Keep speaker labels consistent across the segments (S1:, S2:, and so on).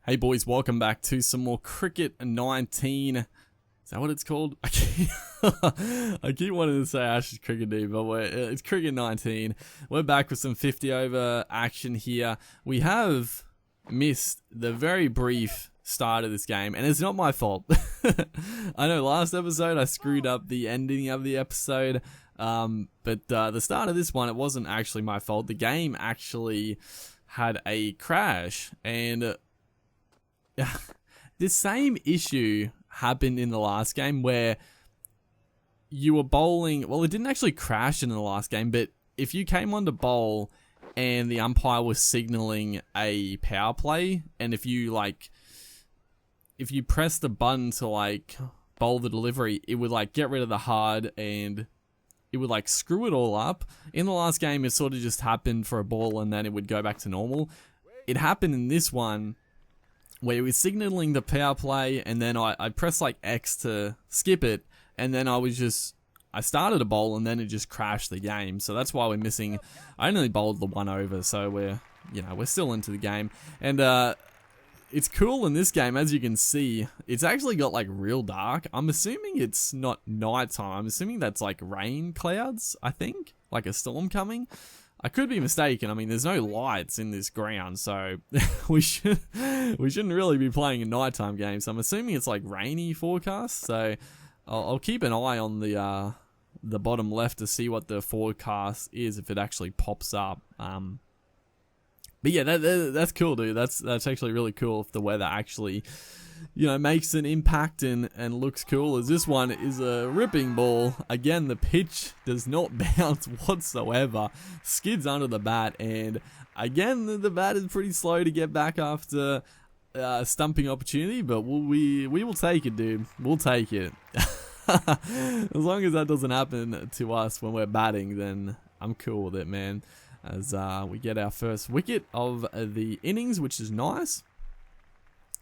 S1: Hey boys, welcome back to some more Cricket 19. Is that what it's called? I keep wanting to say Ash's Cricket D, but it's Cricket 19. We're back with some 50 over action here. We have missed the very brief start of this game, and it's not my fault. I know last episode I screwed up the ending of the episode, but the start of this one, it wasn't actually my fault. The game actually had a crash, and the same issue happened in the last game where you were bowling. Well, it didn't actually crash in the last game, but if you came on to bowl and the umpire was signaling a power play, and if you press the button to bowl the delivery, it would get rid of the hard and it would screw it all up. In the last game, it sort of just happened for a ball and then it would go back to normal. It happened in this one where it was signaling the power play, and then I pressed X to skip it, and then I started a bowl, and then it just crashed the game. So that's why we're missing. I only bowled the 1 over, so we're still into the game, and it's cool in this game. As you can see, it's actually got real dark. I'm assuming it's not nighttime. I'm assuming that's rain clouds. I think a storm coming. I could be mistaken. I mean, there's no lights in this ground, so we shouldn't really be playing a nighttime game. So I'm assuming it's rainy forecast. So I'll keep an eye on the bottom left to see what the forecast is if it actually pops up. But yeah, that's cool, dude. That's actually really cool if the weather actually makes an impact and looks cool. As this one is a ripping ball. Again, the pitch does not bounce whatsoever. Skids under the bat, and again, the bat is pretty slow to get back after a stumping opportunity, but we will take it, dude. We'll take it. As long as that doesn't happen to us when we're batting, then I'm cool with it, man. As we get our first wicket of the innings, which is nice.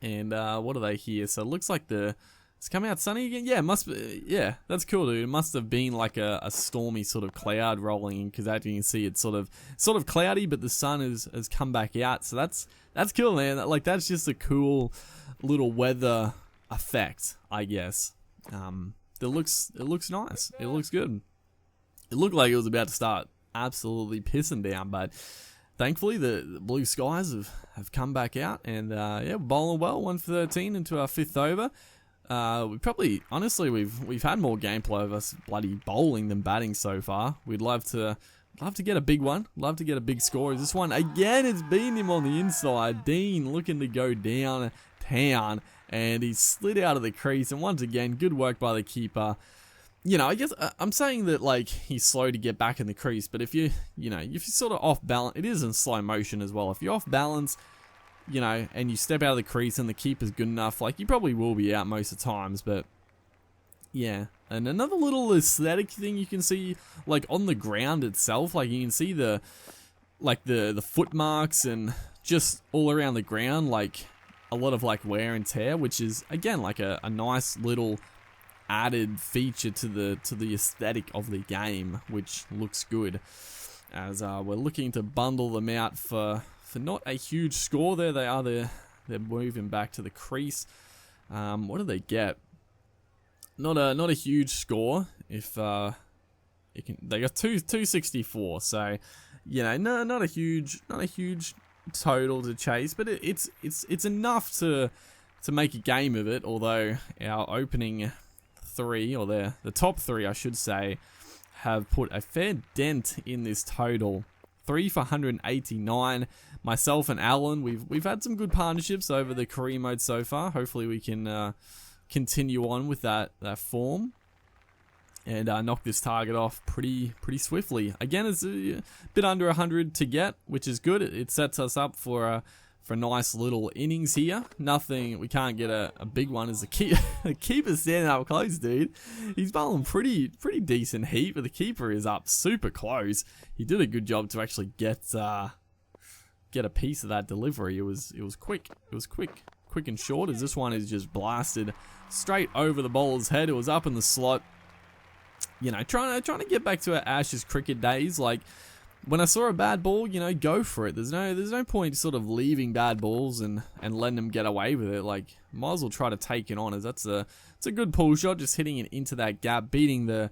S1: And what are they here? So it looks like it's coming out sunny again. Yeah, it must be. Yeah, that's cool, dude. It must have been a stormy sort of cloud rolling in, because as you can see, it's sort of cloudy, but the sun has come back out. So that's cool, man. That's just a cool little weather effect, I guess. It looks nice. It looks good. It looked like it was about to start absolutely pissing down, but thankfully the blue skies have come back out, and yeah, bowling well. 1 for 13 into our 5th over. We probably, honestly, we've had more gameplay of us bloody bowling than batting so far. We'd love to get a big one. Love to get a big score. Is this one again? It's been him on the inside. Dean looking to go downtown, and he slid out of the crease. And once again, good work by the keeper. I guess I'm saying that he's slow to get back in the crease, but if if you're sort of off balance, it is in slow motion as well. If you're off balance, and you step out of the crease and the keeper's good enough, you probably will be out most of the times. But yeah, and another little aesthetic thing you can see, on the ground itself, you can see the foot marks and just all around the ground, a lot of wear and tear, which is again a nice little added feature to the aesthetic of the game, which looks good. As we're looking to bundle them out for not a huge score. There they are. They're moving back to the crease. What do they get? Not a huge score. If they got 264. So not a huge total to chase, but it's enough to make a game of it. Although our opening 3, or the top 3 I should say, have put a fair dent in this total. 3 for 189. Myself and Alan, we've had some good partnerships over the career mode so far. Hopefully we can continue on with that form and knock this target off pretty swiftly. Again, it's a bit under 100 to get, which is good. It sets us up for nice little innings here. Nothing, we can't get a big one as a keeper standing up close, dude. He's bowling pretty decent heat, but the keeper is up super close. He did a good job to actually get a piece of that delivery. It was quick. It was quick and short, as this one is just blasted straight over the bowler's head. It was up in the slot. Trying to get back to our Ash's cricket days. when I saw a bad ball, you know, go for it. There's no point sort of leaving bad balls and letting them get away with it. Like, might as well try to take it on, as it's a good pull shot, just hitting it into that gap, beating the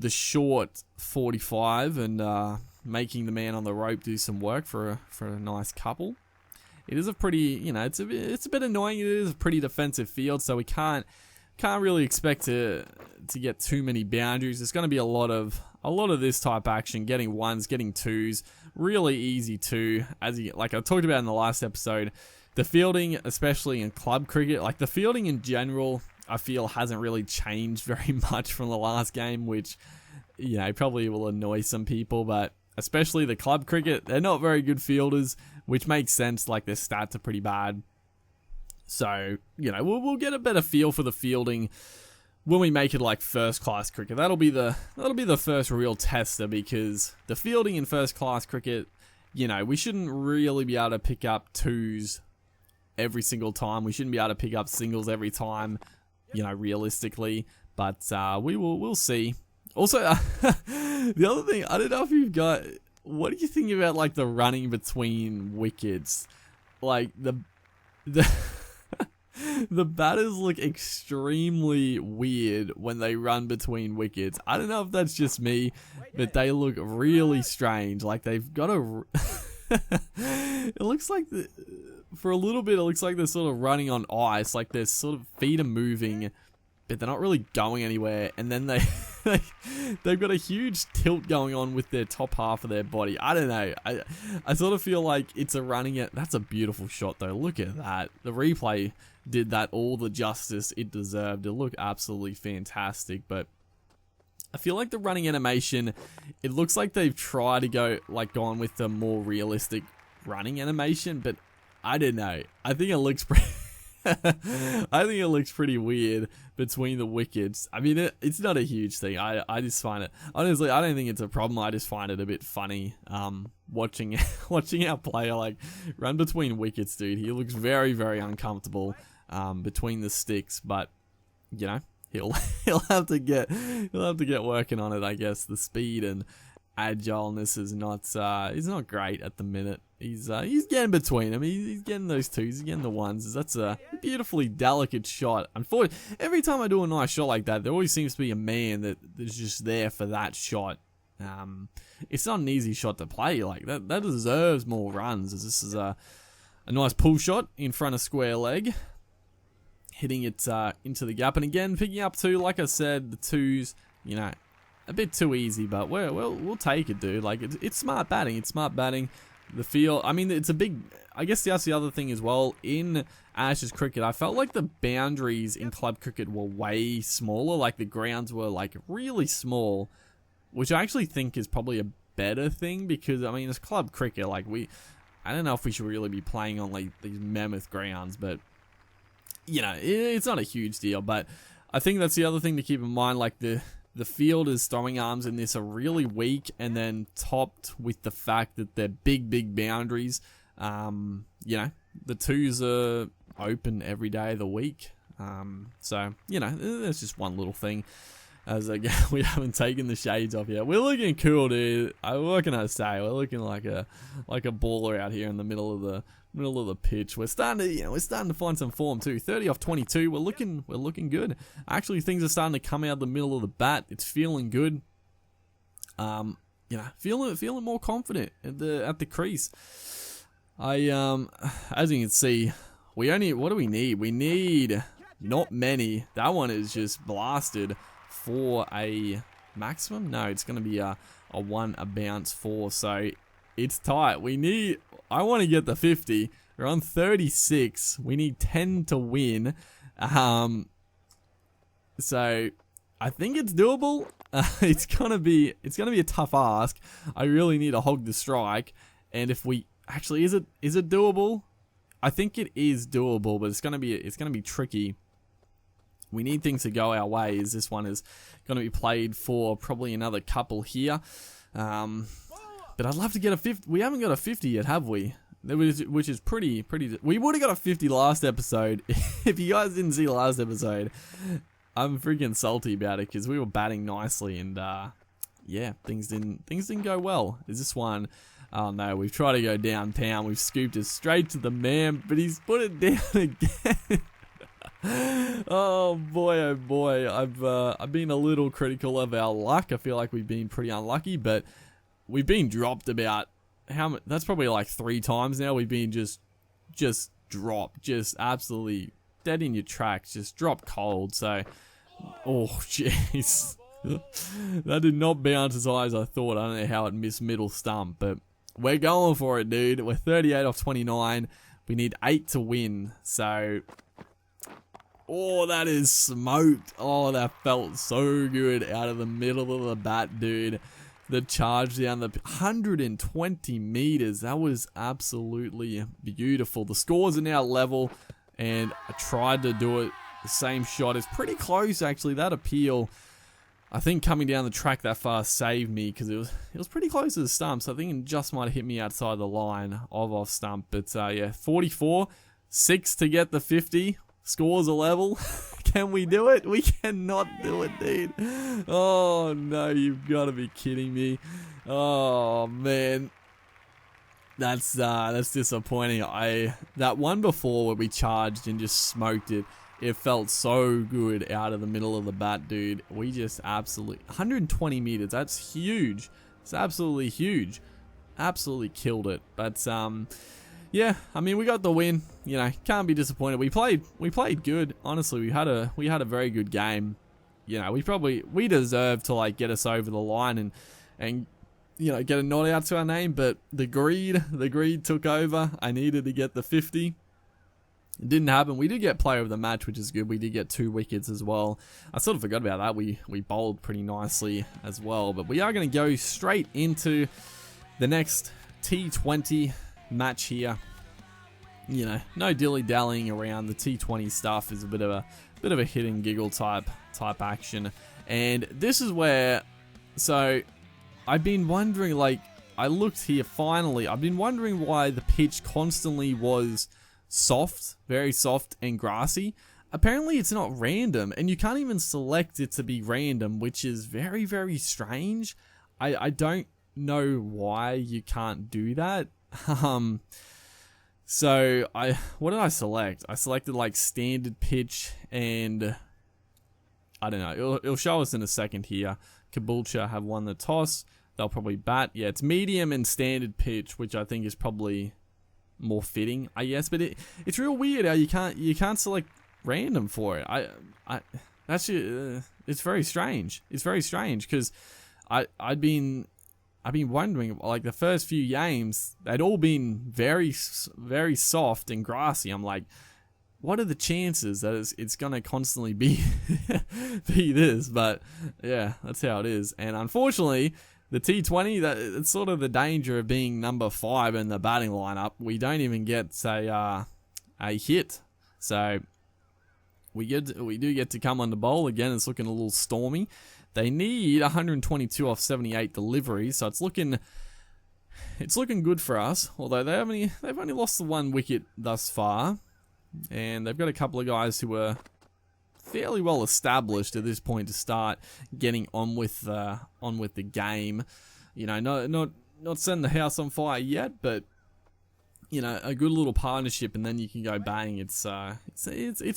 S1: short 45 and making the man on the rope do some work for a nice couple. It is a pretty, you know, it's a bit annoying. It is a pretty defensive field, so we can't really expect to get too many boundaries. There's going to be a lot of this type action, getting ones, getting twos, really easy too. Like I talked about in the last episode, the fielding, especially in club cricket, like the fielding in general, I feel hasn't really changed very much from the last game, which, you know, probably will annoy some people, but especially the club cricket, they're not very good fielders, which makes sense. Like, their stats are pretty bad. So, you know, we'll get a better feel for the fielding when we make it like first class cricket. That'll be the first real tester, because the fielding in first class cricket, you know, we shouldn't really be able to pick up twos every single time. We shouldn't be able to pick up singles every time, you know, realistically. But we'll see. Also, the other thing, I don't know if you've got, what do you think about like the running between wickets? Like the the batters look extremely weird when they run between wickets. I don't know if that's just me, but they look really strange. Like, they've got a it looks like for a little bit it looks like they're sort of running on ice, like their sort of feet are moving, but they're not really going anywhere. And then they've got a huge tilt going on with their top half of their body. I don't know. I sort of feel like it's a running it. That's a beautiful shot though. Look at that. The replay did that all the justice it deserved. It looked absolutely fantastic. But I feel like the running animation, it looks like they've tried to gone with the more realistic running animation, but I don't know. I think it looks pretty I think it looks pretty weird between the wickets. I mean, it's not a huge thing. I just find it, honestly, I don't think it's a problem. I just find it a bit funny watching our player like run between wickets, dude. He looks very, very uncomfortable between the sticks, but you know, he'll have to get working on it, I guess. The speed and agileness is not great at the minute. He's getting between them. He's getting those twos. He's getting the ones. That's a beautifully delicate shot. Unfortunately, every time I do a nice shot like that, there always seems to be a man that's just there for that shot. It's not an easy shot to play. Like that deserves more runs. As this is a nice pull shot in front of square leg, hitting it into the gap, and again picking up two. Like I said, the twos, you know, a bit too easy, but we'll take it, dude. Like it's smart batting. It's smart batting. The field, I mean, it's a big, I guess that's the other thing as well. In Ashes cricket, I felt like the boundaries in club cricket were way smaller. Like the grounds were like really small, which I actually think is probably a better thing, because I mean, it's club cricket. Like I don't know if we should really be playing on like these mammoth grounds, but you know, it's not a huge deal. But I think that's the other thing to keep in mind. Like the fielders' throwing arms in this are really weak, and then topped with the fact that they're big boundaries. You know, the twos are open every day of the week. So, you know, that's just one little thing. As again, we haven't taken the shades off yet. We're looking cool, dude. What can I say? We're looking like a baller out here in the middle of the pitch. We're starting to find some form too. 30 off 22. We're looking good. Actually, things are starting to come out of the middle of the bat. It's feeling good. You know, feeling more confident at the crease. As you can see, what do we need? We need not many. That one is just blasted for a maximum. No, it's going to be a bounce 4. So it's tight. I want to get the 50. We're on 36. We need 10 to win. So I think it's doable. It's gonna be a tough ask. I really need to hog the strike. And if we actually, is it doable? I think it is doable, but it's gonna be tricky. We need things to go our way, as this one is going to be played for probably another couple here. But I'd love to get a 50. We haven't got a 50 yet, have we? Which is pretty. We would have got a 50 last episode. If you guys didn't see last episode, I'm freaking salty about it, because we were batting nicely, and yeah, things didn't go well. Is this one? Oh no, we've tried to go downtown. We've scooped it straight to the man, but he's put it down again. Oh boy, I've been a little critical of our luck. I feel like we've been pretty unlucky, but we've been dropped about how much? That's probably like 3 times now. We've been just dropped, just absolutely dead in your tracks, just dropped cold. So, oh jeez, that did not bounce as high as I thought. I don't know how it missed middle stump, but we're going for it, dude. We're 38 off 29. We need 8 to win. So. Oh, that is smoked. Oh, that felt so good out of the middle of the bat, dude. The charge down the 120 meters. That was absolutely beautiful. The scores are now level, and I tried to do it the same shot. It's pretty close, actually. That appeal, I think coming down the track that far saved me because it was pretty close to the stump. So I think it just might have hit me outside the line of off stump. But yeah, 44, 6 to get the 50. Scores are level. Can we do it? We cannot do it, dude. Oh no, you've got to be kidding me. Oh man, that's disappointing. That one before where we charged and just smoked it. It felt so good out of the middle of the bat, dude. We just absolutely 120 meters. That's huge. It's absolutely huge. Absolutely killed it. But yeah, I mean, we got the win. You know, can't be disappointed. We played good. Honestly, we had a very good game. You know, we deserved to like get us over the line and you know, get a nod out to our name, but the greed took over. I needed to get the 50. It didn't happen. We did get player of the match, which is good. We did get 2 wickets as well. I sort of forgot about that. We bowled pretty nicely as well, but we are going to go straight into the next T20 match here. You know, no dilly-dallying around. The T20 stuff is a bit of a hit and giggle type action. And this is where, so I've been wondering, like, I looked here finally. I've been wondering why the pitch constantly was soft, very soft and grassy. Apparently it's not random, and you can't even select it to be random, which is very, very strange. I don't know why you can't do that. So what did I select? I selected like standard pitch, and I don't know. It'll show us in a second here. Caboolture have won the toss. They'll probably bat. Yeah, it's medium and standard pitch, which I think is probably more fitting, I guess. But it's real weird how you can't select random for it. It's very strange. It's very strange because I've been wondering, like, the first few games, they'd all been very, very soft and grassy. I'm like, what are the chances that it's going to constantly be this? But yeah, that's how it is. And unfortunately, the T20, it's sort of the danger of being number 5 in the batting lineup. We don't even get a hit. So we do get to come on the bowl again. It's looking a little stormy. They need 122 off 78 deliveries, so it's looking good for us. Although they've only lost the 1 wicket thus far, and they've got a couple of guys who are fairly well established at this point to start getting on with the game. You know, not setting the house on fire yet, but you know, a good little partnership, and then you can go bang. It's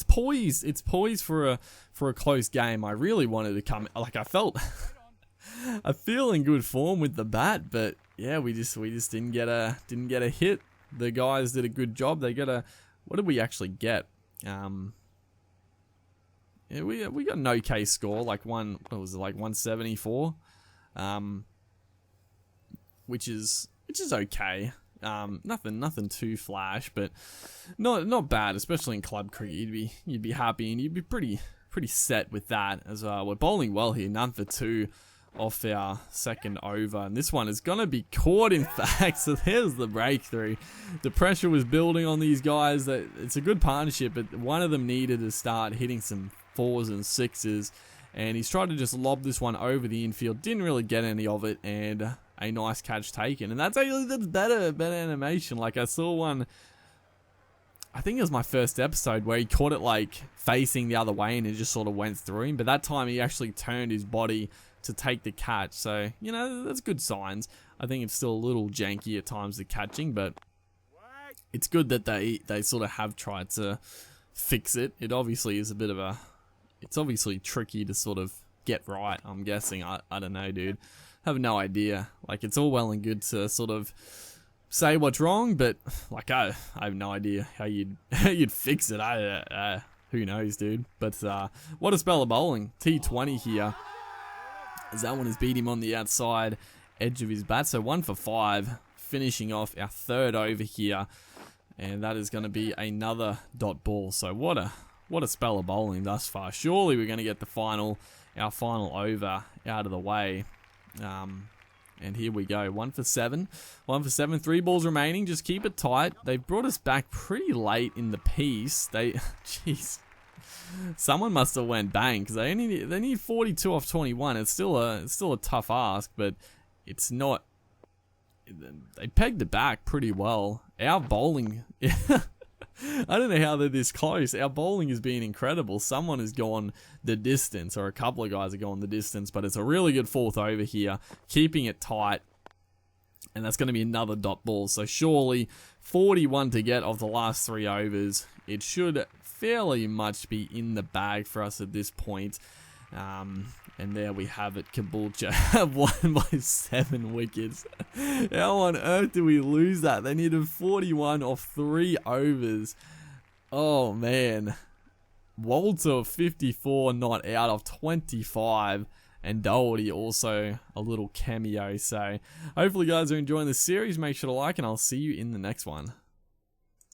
S1: poised. It's poised for a close game. I really wanted to come. Like, I feel in good form with the bat, but yeah, we just didn't get a hit. The guys did a good job. They got what did we actually get? Yeah, we got an okay score, like what was it, like 174, which is okay. Nothing too flash, but not bad, especially in club cricket. You'd be happy, and you'd be pretty set with that as well. We're bowling well here, none for 2 off our second over, and this one is gonna be caught, in fact. So there's the breakthrough. The pressure was building on these guys. That it's a good partnership, but one of them needed to start hitting some 4s and 6s, and he's tried to just lob this one over the infield. Didn't really get any of it, and a nice catch taken. And that's better animation. Like, I saw one, I think it was my first episode, where he caught it like facing the other way and it just sort of went through him, but that time he actually turned his body to take the catch. So, you know, that's good signs. I think it's still a little janky at times, the catching, but it's good that they sort of have tried to fix it. It obviously is a bit of a... It's obviously tricky to sort of get right, I'm guessing. I don't know, dude. I have no idea. Like, it's all well and good to sort of say what's wrong, but, like, I have no idea how you'd fix it. Who knows, dude? But, what a spell of bowling. T20 here. As that one has beat him on the outside edge of his bat. So 1 for 5, finishing off our third over here. And that is going to be another dot ball. So what a spell of bowling thus far. Surely we're going to get our final over out of the way. And here we go. 1 for 7. 1 for 7. 3 balls remaining. Just keep it tight. They've brought us back pretty late in the piece. Jeez. Someone must have went bang, because they need 42 off 21. It's still a tough ask, but it's not. They pegged it back pretty well. Our bowling, I don't know how they're this close. Our bowling has been incredible. Someone has gone the distance, or a couple of guys have gone the distance, but it's a really good fourth over here, keeping it tight. And that's going to be another dot ball. So surely 41 to get of the last 3 overs. It should fairly much be in the bag for us at this point. And there we have it. Caboolture have won by 7 wickets. How on earth do we lose that? They needed 41 off 3 overs. Oh, man. Walter 54 not out of 25. And Doherty also a little cameo. So hopefully you guys are enjoying the series. Make sure to like, and I'll see you in the next one.